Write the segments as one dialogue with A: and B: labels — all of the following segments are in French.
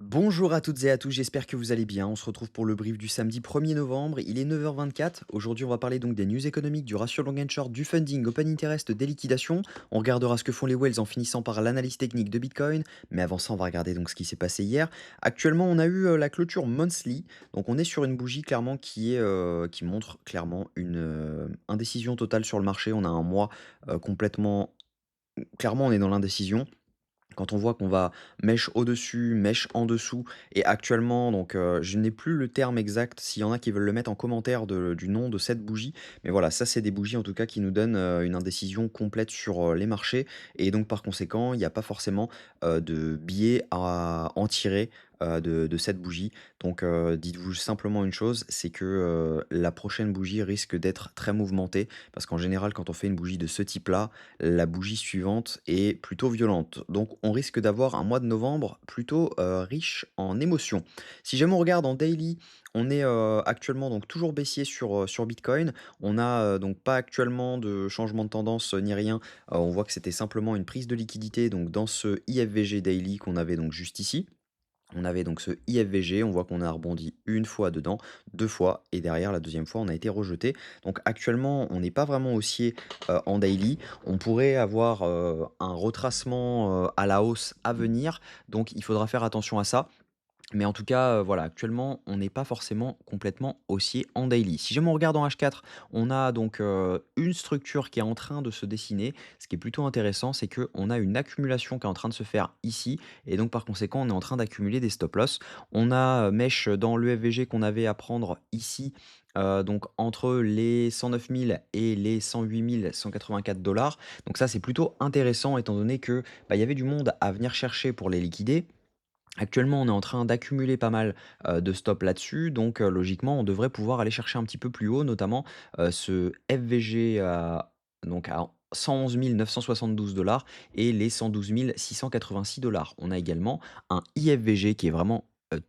A: Bonjour à toutes et à tous, j'espère que vous allez bien. On se retrouve pour le brief du samedi 1er novembre, il est 9h24. Aujourd'hui, on va parler donc des news économiques, du ratio long and short, du funding, open interest, des liquidations. On regardera ce que font les whales en finissant par l'analyse technique de Bitcoin. Mais avant ça, on va regarder donc ce qui s'est passé hier. Actuellement, on a eu la clôture monthly. Donc, on est sur une bougie clairement qui montre clairement une indécision totale sur le marché. On a un mois complètement. Clairement, on est dans l'indécision. Quand on voit qu'on va mèche au-dessus, mèche en dessous et actuellement donc je n'ai plus le terme exact, s'il y en a qui veulent le mettre en commentaire du nom de cette bougie. Mais voilà, ça c'est des bougies en tout cas qui nous donnent, une indécision complète sur, les marchés et donc par conséquent, il n'y a pas forcément, de biais à en tirer, de cette bougie. Donc dites-vous simplement une chose, c'est que, la prochaine bougie risque d'être très mouvementée parce qu'en général quand on fait une bougie de ce type-là, la bougie suivante est plutôt violente. Donc on risque d'avoir un mois de novembre plutôt, riche en émotions. Si jamais on regarde en daily, on est, actuellement donc toujours baissier sur Bitcoin. On a, donc pas actuellement de changement de tendance, ni rien. On voit que c'était simplement une prise de liquidité donc dans ce IFVG daily qu'on avait donc juste ici. On avait donc ce IFVG, on voit qu'on a rebondi une fois dedans, 2 fois et derrière la deuxième fois on a été rejeté. Donc actuellement, on n'est pas vraiment haussier, en daily. On pourrait avoir, un retracement, à la hausse à venir, donc il faudra faire attention à ça. Mais en tout cas, voilà, actuellement, on n'est pas forcément complètement haussier en daily. Si jamais on regarde en H4, on a donc, une structure qui est en train de se dessiner. Ce qui est plutôt intéressant, c'est qu'on a une accumulation qui est en train de se faire ici et donc par conséquent, on est en train d'accumuler des stop loss. On a, mèche dans l'EFVG qu'on avait à prendre ici, donc entre les 109 000 et les 108 184 $. Donc ça, c'est plutôt intéressant étant donné que, bah, il y avait du monde à venir chercher pour les liquider. Actuellement, on est en train d'accumuler pas mal, de stops là-dessus, donc logiquement, on devrait pouvoir aller chercher un petit peu plus haut, notamment, ce FVG à donc à 111 972 et les 112 686 $. On a également un IFVG qui est vraiment,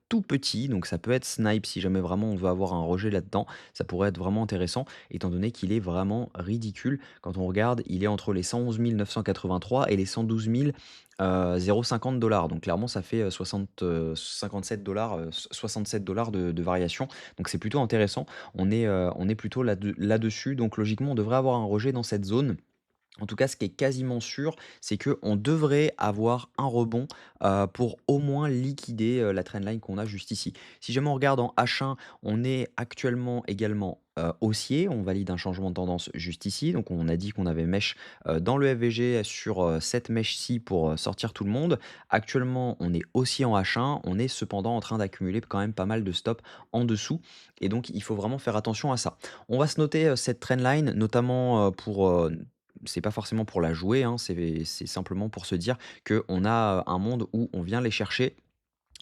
A: tout petit, donc ça peut être snipe si jamais vraiment on veut avoir un rejet là-dedans. Ça pourrait être vraiment intéressant étant donné qu'il est vraiment ridicule. Quand on regarde, il est entre les 111 983 et les 112 0,50 $. Donc clairement, ça fait, 57 67 de variation. Donc c'est plutôt intéressant. On est plutôt là-dessus. Donc logiquement, on devrait avoir un rejet dans cette zone. En tout cas, ce qui est quasiment sûr, c'est qu'on devrait avoir un rebond, pour au moins liquider, la trendline qu'on a juste ici. Si jamais on regarde en H1, on est actuellement également, haussier. On valide un changement de tendance juste ici. Donc on a dit qu'on avait mèche, dans le FVG sur, cette mèche-ci pour, sortir tout le monde. Actuellement, on est haussier en H1. On est cependant en train d'accumuler quand même pas mal de stops en dessous et donc il faut vraiment faire attention à ça. On va se noter, cette trendline notamment, c'est pas forcément pour la jouer, hein, c'est simplement pour se dire qu'on a, un monde où on vient les chercher.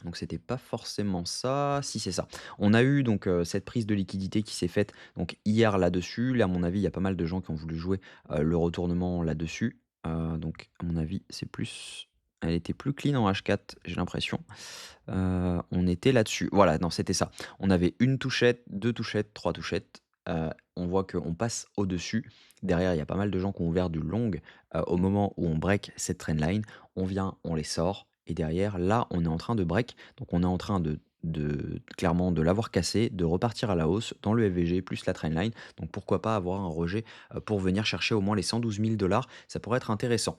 A: Donc c'était pas forcément ça. Si, c'est ça. On a eu donc, cette prise de liquidité qui s'est faite donc hier là-dessus. Là, à mon avis, il y a pas mal de gens qui ont voulu jouer, le retournement là-dessus. Donc à mon avis, elle était plus clean en H4, j'ai l'impression. On était là-dessus. Voilà, non, c'était ça. On avait une touchette, 2 touchettes, 3 touchettes. On voit qu'on passe au-dessus. Derrière, il y a pas mal de gens qui ont ouvert du long, au moment où on break cette trendline. On vient, on les sort et derrière, là, on est en train de break. Donc on est en train de clairement de l'avoir cassé, de repartir à la hausse dans le FVG plus la trendline. Donc pourquoi pas avoir un rejet, pour venir chercher au moins les 112 000 $. Ça pourrait être intéressant.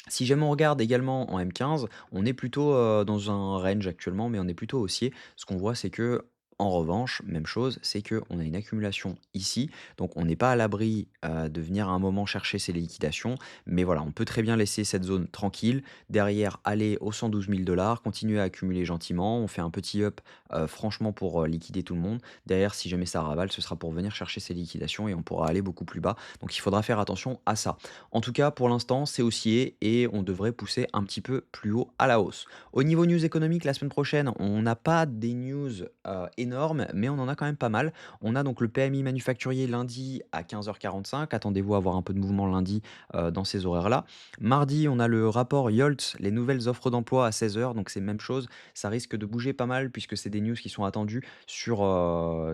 A: Si jamais on regarde également en M15, on est plutôt, dans un range actuellement, mais on est plutôt haussier. Ce qu'on voit, c'est que en revanche, même chose, c'est qu'on a une accumulation ici, donc on n'est pas à l'abri, de venir à un moment chercher ces liquidations. Mais voilà, on peut très bien laisser cette zone tranquille. Derrière, aller aux 112 000 $, continuer à accumuler gentiment. On fait un petit up, franchement pour, liquider tout le monde. Derrière, si jamais ça ravale, ce sera pour venir chercher ces liquidations et on pourra aller beaucoup plus bas. Donc il faudra faire attention à ça. En tout cas, pour l'instant, c'est haussier et on devrait pousser un petit peu plus haut à la hausse. Au niveau news économique, la semaine prochaine, on n'a pas des news énormes, mais on en a quand même pas mal. On a donc le PMI manufacturier lundi à 15h45. Attendez-vous à avoir un peu de mouvement lundi dans ces horaires-là. Mardi, on a le rapport YOLTS, les nouvelles offres d'emploi à 16h. Donc c'est même chose. Ça risque de bouger pas mal puisque c'est des news qui sont attendues sur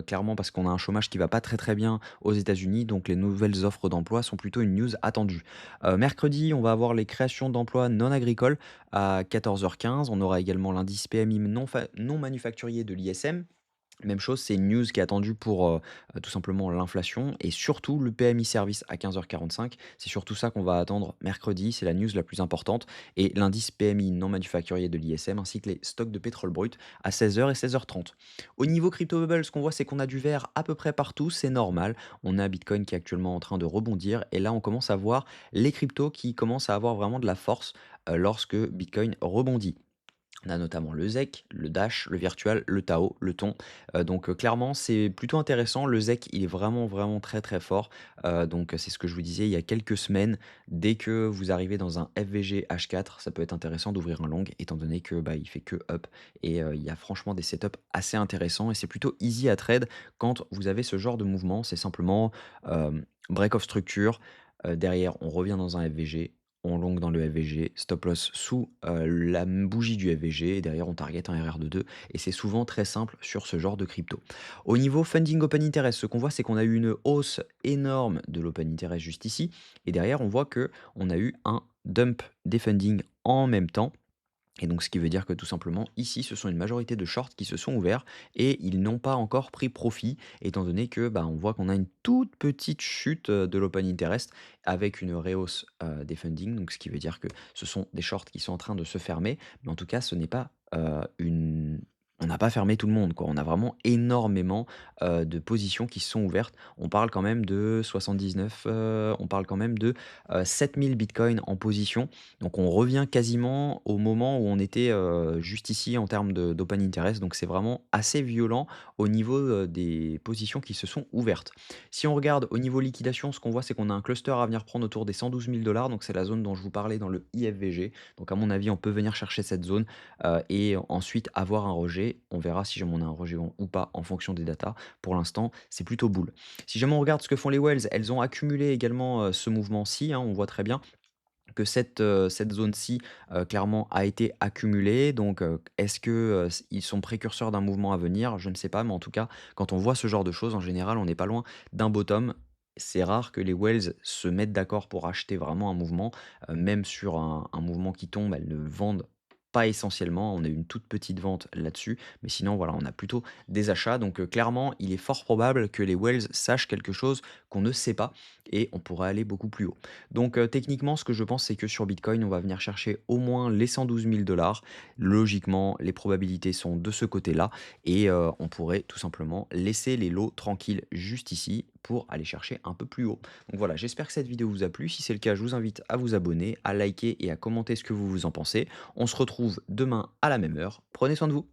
A: clairement parce qu'on a un chômage qui va pas très très bien aux États-Unis. Donc les nouvelles offres d'emploi sont plutôt une news attendue. Mercredi, on va avoir les créations d'emplois non agricoles à 14h15. On aura également l'indice PMI non manufacturier de l'ISM. Même chose, c'est une news qui est attendue pour tout simplement l'inflation et surtout le PMI service à 15h45. C'est surtout ça qu'on va attendre mercredi, c'est la news la plus importante. Et l'indice PMI non manufacturier de l'ISM ainsi que les stocks de pétrole brut à 16h et 16h30. Au niveau crypto bubble, ce qu'on voit, c'est qu'on a du vert à peu près partout, c'est normal. On a Bitcoin qui est actuellement en train de rebondir et là, on commence à voir les cryptos qui commencent à avoir vraiment de la force lorsque Bitcoin rebondit. On a notamment le ZEC, le Dash, le Virtual, le Tao, le Ton. Donc clairement, c'est plutôt intéressant. Le ZEC, il est vraiment, vraiment très, très fort. Donc c'est ce que je vous disais il y a quelques semaines. Dès que vous arrivez dans un FVG H4, ça peut être intéressant d'ouvrir un long étant donné que bah, il fait que up. Et il y a franchement des setups assez intéressants et c'est plutôt easy à trade quand vous avez ce genre de mouvement. C'est simplement break of structure. Derrière, on revient dans un FVG, on long dans le FVG, stop loss sous la bougie du FVG, et derrière on target un RR de 2, et c'est souvent très simple sur ce genre de crypto. Au niveau funding open interest, ce qu'on voit, c'est qu'on a eu une hausse énorme de l'open interest juste ici, et derrière on voit que on a eu un dump des funding en même temps. Et donc, ce qui veut dire que tout simplement, ici, ce sont une majorité de shorts qui se sont ouverts et ils n'ont pas encore pris profit, étant donné que bah, on voit qu'on a une toute petite chute de l'open interest avec une rehausse des funding. Donc, ce qui veut dire que ce sont des shorts qui sont en train de se fermer, mais en tout cas, ce n'est pas une. On n'a pas fermé tout le monde, quoi. On a vraiment énormément de positions qui se sont ouvertes. On parle quand même de 79, on parle quand même de 7000 bitcoins en position. Donc on revient quasiment au moment où on était, juste ici en termes d'open interest, donc c'est vraiment assez violent au niveau, des positions qui se sont ouvertes. Si on regarde au niveau liquidation, ce qu'on voit, c'est qu'on a un cluster à venir prendre autour des 112 000 donc c'est la zone dont je vous parlais dans le IFVG. Donc à mon avis, on peut venir chercher cette zone, et ensuite avoir un rejet. On verra si jamais on a un rejet ou pas en fonction des datas. Pour l'instant, c'est plutôt bull. Si jamais on regarde ce que font les whales, elles ont accumulé également, ce mouvement-ci, hein, on voit très bien que cette zone-ci, clairement a été accumulée. Donc, est-ce que, ils sont précurseurs d'un mouvement à venir? Je ne sais pas, mais en tout cas, quand on voit ce genre de choses, en général, on n'est pas loin d'un bottom. C'est rare que les whales se mettent d'accord pour acheter vraiment un mouvement, même sur un mouvement qui tombe, elles ne vendent pas essentiellement. On a eu une toute petite vente là-dessus, mais sinon, voilà, on a plutôt des achats. Donc, clairement, il est fort probable que les whales sachent quelque chose qu'on ne sait pas et on pourrait aller beaucoup plus haut. Donc techniquement, ce que je pense, c'est que sur Bitcoin, on va venir chercher au moins les 112 000 dollars. Logiquement, les probabilités sont de ce côté-là et on pourrait tout simplement laisser les lots tranquilles juste ici pour aller chercher un peu plus haut. Donc voilà, j'espère que cette vidéo vous a plu. Si c'est le cas, je vous invite à vous abonner, à liker et à commenter ce que vous en pensez. On se retrouve demain à la même heure. Prenez soin de vous.